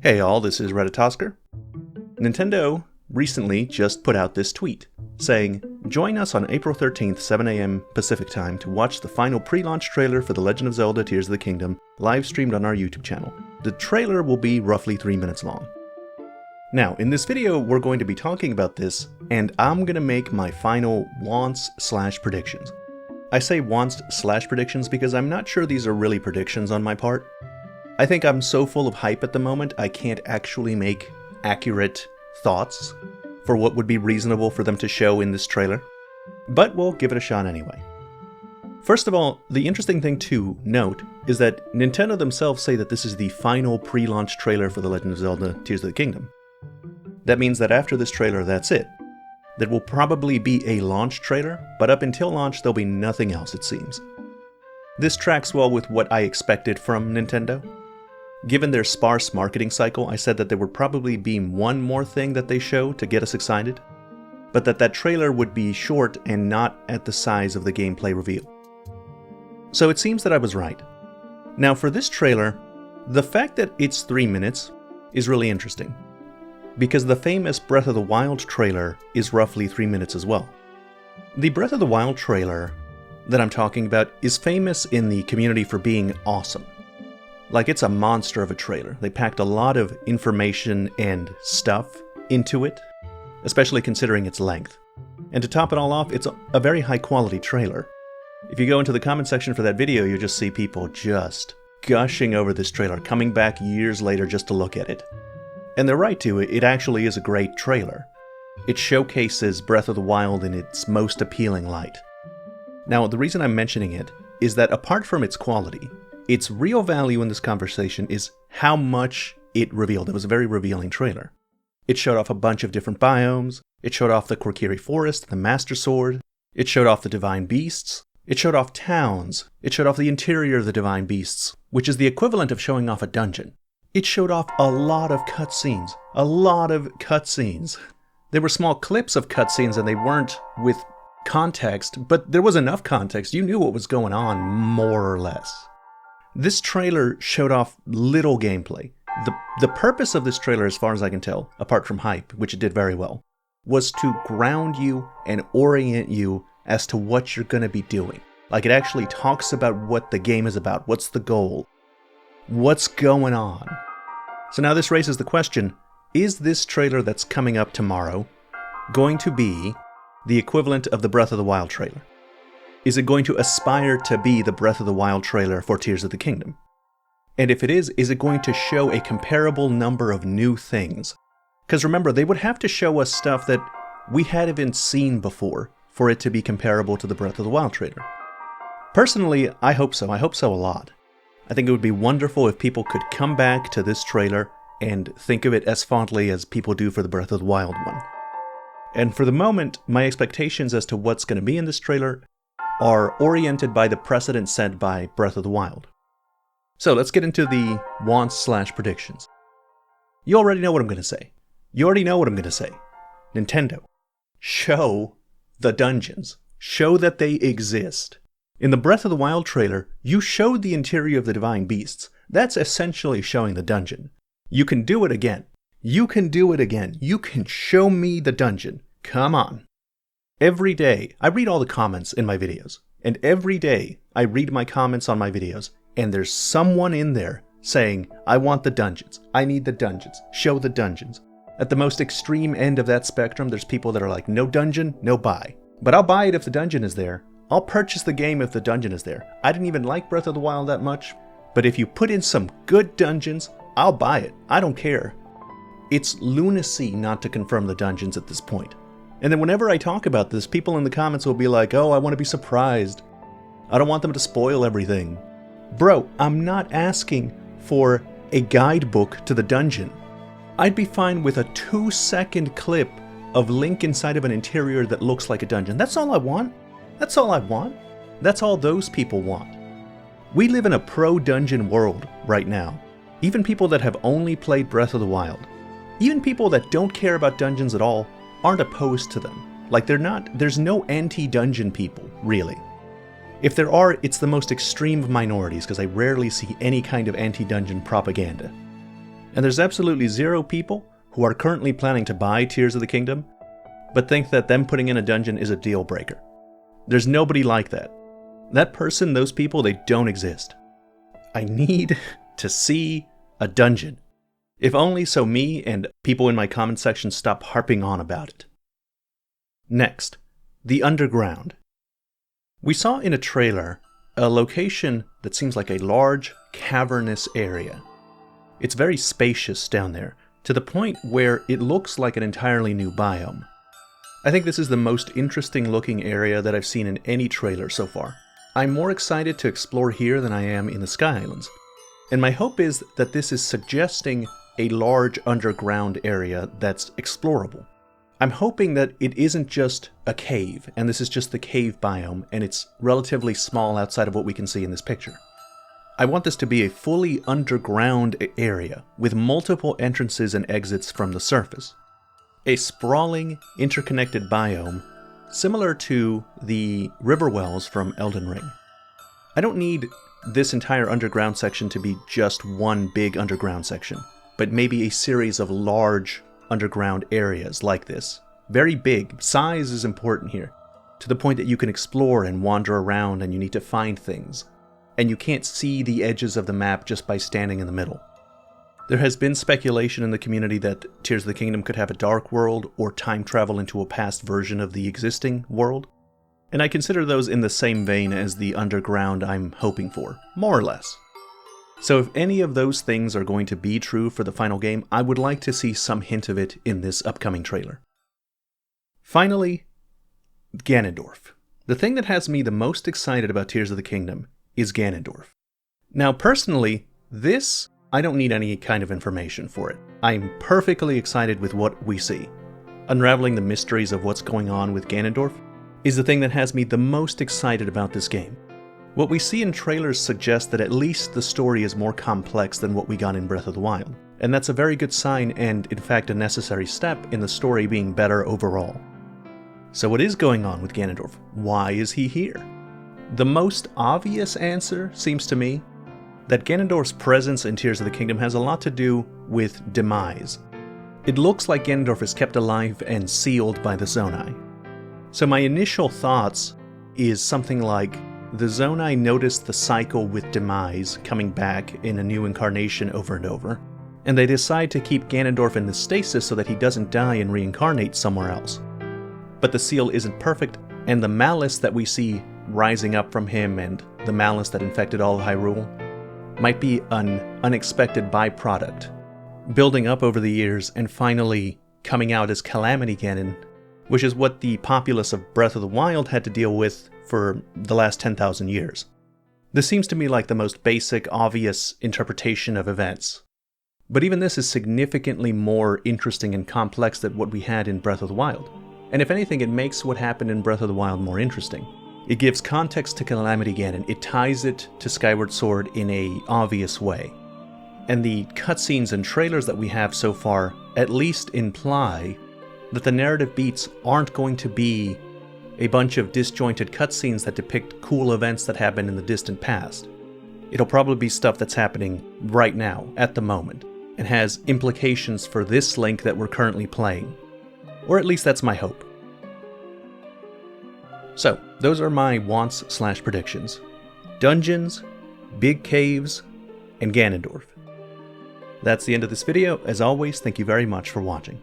Hey all, this is Reddit Tosker. Nintendo recently just put out this tweet saying, join us on April 13th, 7 a.m. Pacific time to watch the final pre-launch trailer for The Legend of Zelda Tears of the Kingdom live streamed on our YouTube channel. The trailer will be roughly 3 minutes long. Now, in this video, we're going to be talking about this, and I'm going to make my final wants/predictions. I say wants/predictions because I'm not sure these are really predictions on my part. I think I'm so full of hype at the moment, I can't actually make accurate thoughts for what would be reasonable for them to show in this trailer. But we'll give it a shot anyway. First of all, the interesting thing to note is that Nintendo themselves say that this is the final pre-launch trailer for The Legend of Zelda Tears of the Kingdom. That means that after this trailer, that's it. There will probably be a launch trailer, but up until launch, there'll be nothing else, it seems. This tracks well with what I expected from Nintendo. Given their sparse marketing cycle, I said that there would probably be one more thing that they show to get us excited, but that trailer would be short and not at the size of the gameplay reveal. So it seems that I was right. Now for this trailer, the fact that it's 3 minutes is really interesting, because the famous Breath of the Wild trailer is roughly 3 minutes as well. The Breath of the Wild trailer that I'm talking about is famous in the community for being awesome. Like, it's a monster of a trailer. They packed a lot of information and stuff into it, especially considering its length. And to top it all off, it's a very high quality trailer. If you go into the comment section for that video, you'll just see people just gushing over this trailer, coming back years later just to look at it. And they're right to, it actually is a great trailer. It showcases Breath of the Wild in its most appealing light. Now, the reason I'm mentioning it is that apart from its quality, its real value in this conversation is how much it revealed. It was a very revealing trailer. It showed off a bunch of different biomes. It showed off the Korkiri Forest, the Master Sword. It showed off the Divine Beasts. It showed off towns. It showed off the interior of the Divine Beasts, which is the equivalent of showing off a dungeon. It showed off a lot of cutscenes. A lot of cutscenes. There were small clips of cutscenes and they weren't with context, but there was enough context. You knew what was going on, more or less. This trailer showed off little gameplay. The purpose of this trailer, as far as I can tell, apart from hype, which it did very well, was to ground you and orient you as to what you're going to be doing. Like, it actually talks about what the game is about. What's the goal? What's going on? So now this raises the question, is this trailer that's coming up tomorrow going to be the equivalent of the Breath of the Wild trailer? Is it going to aspire to be the Breath of the Wild trailer for Tears of the Kingdom? And if it is it going to show a comparable number of new things? Because remember, they would have to show us stuff that we hadn't seen before for it to be comparable to the Breath of the Wild trailer. Personally, I hope so. I hope so a lot. I think it would be wonderful if people could come back to this trailer and think of it as fondly as people do for the Breath of the Wild one. And for the moment, my expectations as to what's going to be in this trailer are oriented by the precedent set by Breath of the Wild. So let's get into the wants/predictions. You already know what I'm going to say. Nintendo, show the dungeons. Show that they exist. In the Breath of the Wild trailer, you showed the interior of the Divine Beasts. That's essentially showing the dungeon. You can do it again. You can show me the dungeon. Come on. Every day, I read all the comments in my videos. And every day, I read my comments on my videos. And there's someone in there saying, I want the dungeons. I need the dungeons. Show the dungeons. At the most extreme end of that spectrum, there's people that are like, no dungeon, no buy. But I'll buy it if the dungeon is there. I'll purchase the game if the dungeon is there. I didn't even like Breath of the Wild that much. But if you put in some good dungeons, I'll buy it. I don't care. It's lunacy not to confirm the dungeons at this point. And then whenever I talk about this, people in the comments will be like, oh, I want to be surprised. I don't want them to spoil everything. Bro, I'm not asking for a guidebook to the dungeon. I'd be fine with a 2-second clip of Link inside of an interior that looks like a dungeon. That's all I want. That's all I want. That's all those people want. We live in a pro-dungeon world right now. Even people that have only played Breath of the Wild, even people that don't care about dungeons at all, aren't opposed to them. Like, there's no anti-dungeon people, really. If there are, it's the most extreme of minorities, because I rarely see any kind of anti-dungeon propaganda. And there's absolutely zero people who are currently planning to buy Tears of the Kingdom, but think that them putting in a dungeon is a deal breaker. There's nobody like that. That person, those people, they don't exist. I need to see a dungeon. If only so me and people in my comment section stop harping on about it. Next, the underground. We saw in a trailer a location that seems like a large, cavernous area. It's very spacious down there, to the point where it looks like an entirely new biome. I think this is the most interesting looking area that I've seen in any trailer so far. I'm more excited to explore here than I am in the Sky Islands. And my hope is that this is suggesting a large underground area that's explorable. I'm hoping that it isn't just a cave, and this is just the cave biome, and it's relatively small outside of what we can see in this picture. I want this to be a fully underground area, with multiple entrances and exits from the surface. A sprawling, interconnected biome, similar to the river wells from Elden Ring. I don't need this entire underground section to be just one big underground section, but maybe a series of large underground areas like this. Very big. Size is important here, to the point that you can explore and wander around and you need to find things. And you can't see the edges of the map just by standing in the middle. There has been speculation in the community that Tears of the Kingdom could have a dark world or time travel into a past version of the existing world. And I consider those in the same vein as the underground I'm hoping for, more or less. So if any of those things are going to be true for the final game, I would like to see some hint of it in this upcoming trailer. Finally, Ganondorf. The thing that has me the most excited about Tears of the Kingdom is Ganondorf. Now personally, this, I don't need any kind of information for it. I'm perfectly excited with what we see. Unraveling the mysteries of what's going on with Ganondorf is the thing that has me the most excited about this game. What we see in trailers suggests that at least the story is more complex than what we got in Breath of the Wild, and that's a very good sign and, in fact, a necessary step in the story being better overall. So what is going on with Ganondorf? Why is he here? The most obvious answer seems to me that Ganondorf's presence in Tears of the Kingdom has a lot to do with demise. It looks like Ganondorf is kept alive and sealed by the Zonai. So my initial thoughts is something like, the Zonai noticed the cycle with demise coming back in a new incarnation over and over, and they decide to keep Ganondorf in the stasis so that he doesn't die and reincarnate somewhere else. But the seal isn't perfect, and the malice that we see rising up from him and the malice that infected all of Hyrule might be an unexpected byproduct, building up over the years and finally coming out as Calamity Ganon, which is what the populace of Breath of the Wild had to deal with for the last 10,000 years. This seems to me like the most basic, obvious interpretation of events. But even this is significantly more interesting and complex than what we had in Breath of the Wild. And if anything, it makes what happened in Breath of the Wild more interesting. It gives context to Calamity Ganon, it ties it to Skyward Sword in an obvious way. And the cutscenes and trailers that we have so far at least imply that the narrative beats aren't going to be a bunch of disjointed cutscenes that depict cool events that happened in the distant past. It'll probably be stuff that's happening right now, at the moment, and has implications for this Link that we're currently playing. Or at least that's my hope. So, those are my wants/predictions. Dungeons, big caves, and Ganondorf. That's the end of this video. As always, thank you very much for watching.